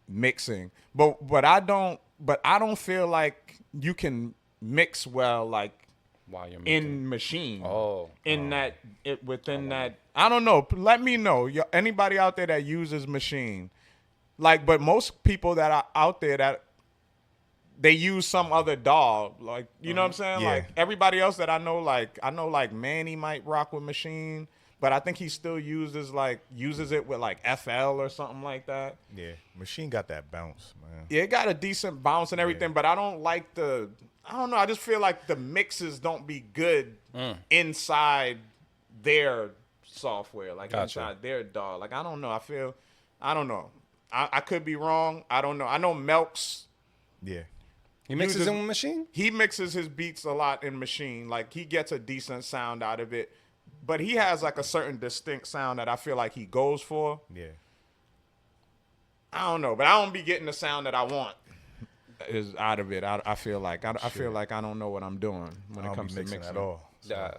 mixing. But I don't feel like you can mix well like while you're mixing. in Machine. Within that. I don't know. Let me know. Anybody out there that uses Machine. Like, but most people that are out there that they use some other DAW, like, you know what I'm saying? Yeah. Like everybody else that I know like Manny might rock with Machine, but I think he still uses it with like FL or something like that. Yeah, Machine got that bounce, man. Yeah, it got a decent bounce and everything, but I don't like I don't know. I just feel like the mixes don't be good inside their software, like inside their DAW. Like, I don't know. I don't know. I could be wrong. I don't know. I know Melks. Yeah. He mixes in Machine? He mixes his beats a lot in Machine. Like, he gets a decent sound out of it. But he has, like, a certain distinct sound that I feel like he goes for. Yeah. I don't know. But I don't be getting the sound that I want is out of it. I feel like. I feel like I don't know what I'm doing when it comes to mixing. at all. So.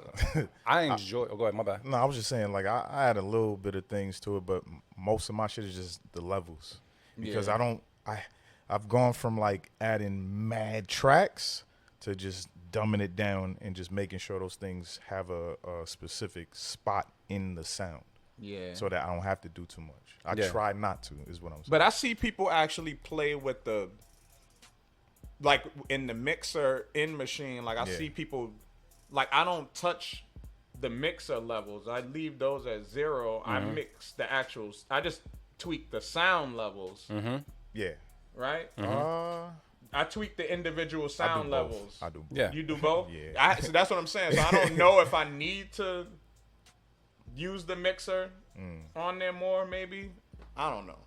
I enjoy. Go ahead, my bad. No, I was just saying, like, I had a little bit of things to it, but most of my shit is just the levels. Because I've gone from, like, adding mad tracks to just dumbing it down and just making sure those things have a specific spot in the sound. Yeah. So that I don't have to do too much. I try not to, is what I'm saying. But I see people actually play with like, in the mixer in Machine, like, I see people, like, I don't touch the mixer levels. I leave those at 0. I mix the actuals. I just tweak the sound levels. Yeah. Right? I tweak the individual sound levels. I do both. Yeah. You do both? Yeah. So that's what I'm saying. So I don't know if I need to use the mixer on there more, maybe. I don't know.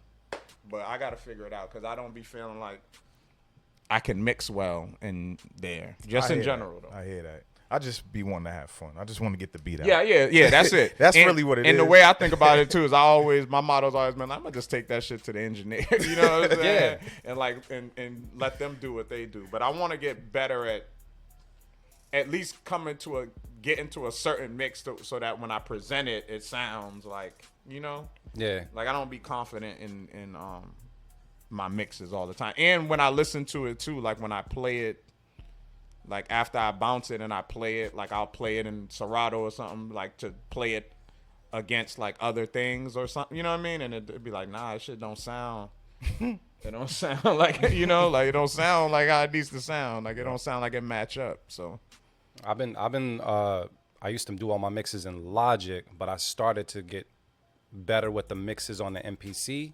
But I got to figure it out because I don't be feeling like I can mix well in there. Just in general, though. I hear that. I just be wanting to have fun. I just want to get the beat out. Yeah, that's it. That's really what it is. And the way I think about it, too, is my motto's always been, I'm going to just take that shit to the engineer. You know what I'm saying? And let them do what they do. But I want to get better at least get into a certain mix so that when I present it, it sounds like, you know? Yeah. Like, I don't be confident in my mixes all the time. And when I listen to it, too, like, when I play it, like, after I bounce it and I play it, like, I'll play it in Serato or something, like, to play it against, like, other things or something, you know what I mean? And it'd be like, nah, this shit don't sound, it don't sound like, you know, like, it don't sound like how it needs to sound. Like, it don't sound like it match up, so. I used to do all my mixes in Logic, but I started to get better with the mixes on the MPC,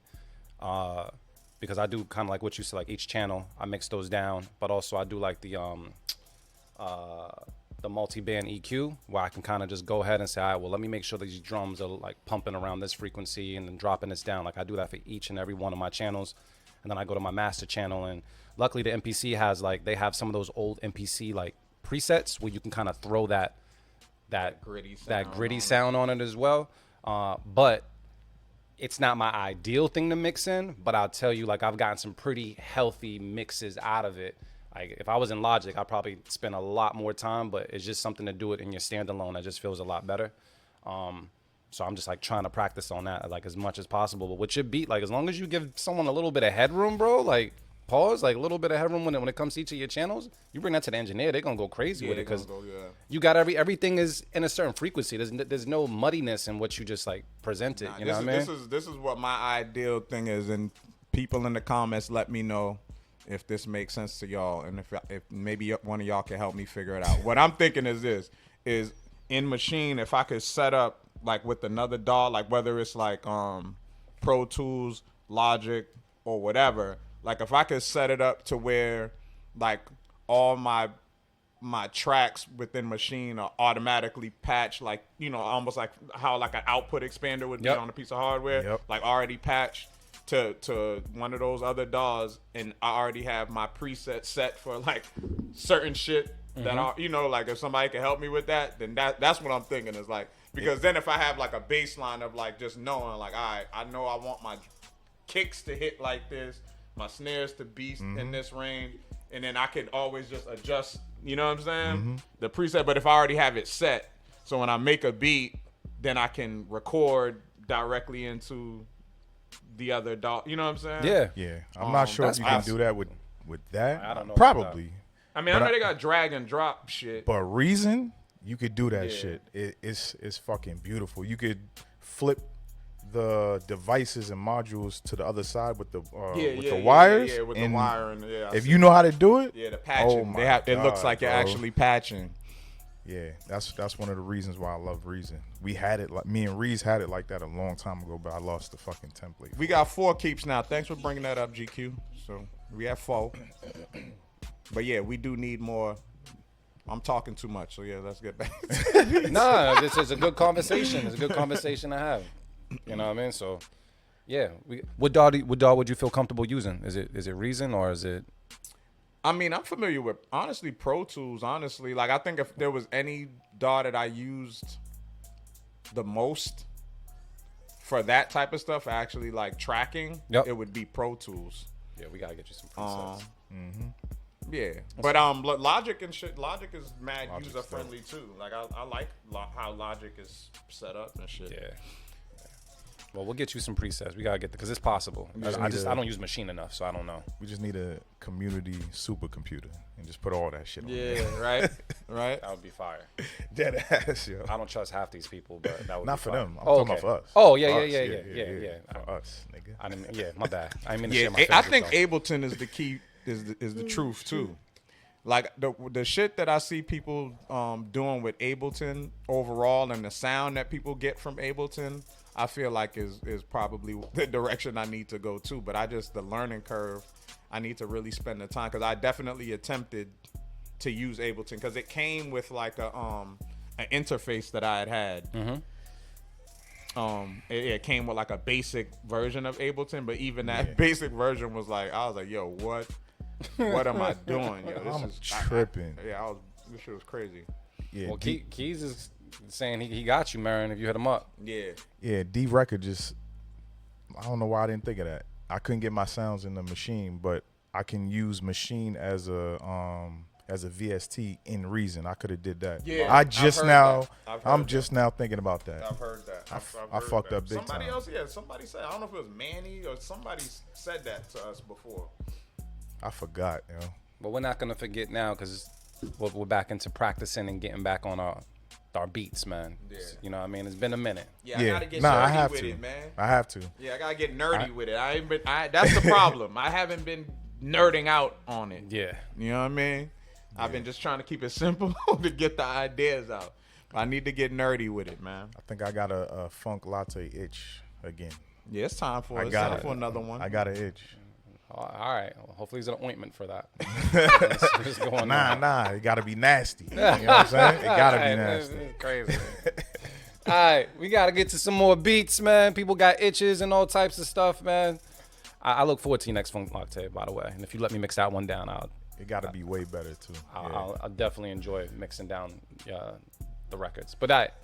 because I do kind of like what you said, like each channel, I mix those down, but also I do like the multi-band EQ, where I can kind of just go ahead and say, all right, well, let me make sure these drums are like pumping around this frequency and then dropping this down. Like, I do that for each and every one of my channels. And then I go to my master channel, and luckily the MPC has, like, they have some of those old MPC like presets where you can kind of throw that gritty sound on it as well. But it's not my ideal thing to mix in, but I'll tell you, like, I've gotten some pretty healthy mixes out of it. Like, if I was in Logic, I'd probably spend a lot more time, but it's just something to do it in your standalone that just feels a lot better. So I'm just, like, trying to practice on that, like, as much as possible. But with your beat, like, as long as you give someone a little bit of headroom, bro, like, pause, like, a little bit of headroom when it comes to each of your channels, you bring that to the engineer, they're going to go crazy with it, because you got everything is in a certain frequency. There's no muddiness in what you just, like, presented. You know what I mean? This is what my ideal thing is, and people in the comments let me know if this makes sense to y'all, and if maybe one of y'all can help me figure it out. What I'm thinking is this, is in Machine, if I could set up, like, with another DAW, like, whether it's, like, Pro Tools, Logic, or whatever, like, if I could set it up to where, like, all my tracks within Machine are automatically patched, like, you know, almost like how, like, an output expander would be on a piece of hardware, like, already patched to one of those other DAWs, and I already have my preset set for, like, certain shit that are, you know, like, if somebody can help me with that, then that's what I'm thinking is, like, because then if I have, like, a baseline of, like, just knowing, like, all right, I know I want my kicks to hit like this, my snares to be in this range, and then I can always just adjust, you know what I'm saying, the preset. But if I already have it set, so when I make a beat, then I can record directly into the other dog. You know what I'm saying? Yeah. Yeah, I'm not sure if that's you can awesome. do that with that. I don't know about Probably. I mean, I know they got drag and drop shit. But Reason, you could do that Yeah. shit. It's fucking beautiful. You could flip the devices and modules to the other side with the wires. Yeah, with the and wire and I if see. you know how to do it, Yeah, the patching. Oh my it looks God, like you're bro. actually patching. yeah, that's one of the reasons why I love Reason. We had it like me and Reese had it like that a long time ago, but I lost the fucking template. We got 4 keeps now. Thanks for bringing that up, GQ. So we have 4. But yeah, we do need more. I'm talking too much, so yeah, let's get back. Nah, this is a good conversation. It's a good conversation to have. You know what I mean? So, yeah. What DAW would you feel comfortable using? Is it Reason or is it? I mean, I'm familiar with, honestly, Pro Tools, honestly. Like, I think if there was any DAW that I used the most for that type of stuff, actually, like, tracking, Yep. it would be Pro Tools. Yeah, we gotta get you some presets. Yeah. But Logic and shit, Logic is mad Logic's user-friendly, too. Like, I like how Logic is set up and shit. Yeah. Well, we'll get you some presets. We gotta get because it's possible. just I need a- don't use Maschine enough, so I don't know. We just need a community supercomputer and just put all that shit on there. Yeah, right? Right? That would be fire. Dead ass, yo. I don't trust half these people, but that would Not be for fire. them. I'm Oh, talking okay. about for us. Oh For yeah, us. yeah. For us, nigga. I didn't. Yeah, my bad. I didn't mean to Yeah, share my I favorite think though. Ableton is the key, is the truth too. Like the shit that I see people doing with Ableton overall, and the sound that people get from Ableton, I feel like is probably the direction I need to go to. But the learning curve, I need to really spend the time, because I definitely attempted to use Ableton because it came with like an interface that I had. It came with like a basic version of Ableton, but even that basic version was like, I was like, yo, what am I doing? Yo, this I'm is tripping. this shit was crazy. Yeah, Well, D, Keys is saying he got you, Marin. If you hit him up, yeah, D record just. I don't know why I didn't think of that. I couldn't get my sounds in the Machine, but I can use Machine as a VST in Reason. I could have did that. Yeah, I I've just heard now. that. I've I'm heard just now thinking about that. I've heard that. I heard fucked that. up big Somebody time. else, somebody said, I don't know if it was Manny or somebody said that to us before. I forgot, yo. but we're not gonna forget now because we're back into practicing and getting back on our beats, man. Yeah. You know what I mean? It's been a minute. Yeah, I gotta get nah, I nerdy have with to. it, man. I have to. Yeah, I gotta get nerdy with it. That's the problem. I haven't been nerding out on it. Yeah. You know what I mean? I've been just trying to keep it simple to get the ideas out. I need to get nerdy with it, man. I think I got a funk latte itch again. Yeah, it's time for I got it. for another one. I got an itch. All right. Well, hopefully, there's an ointment for that. What's going Nah, on? it gotta be nasty. You know what I'm saying? It gotta be Alright, nasty. this is crazy. All right, we gotta get to some more beats, man. People got itches and all types of stuff, man. I look forward to your next funk latte, by the way. And if you let me mix that one down, It gotta be way better too. Yeah. I'll definitely enjoy mixing down the records. But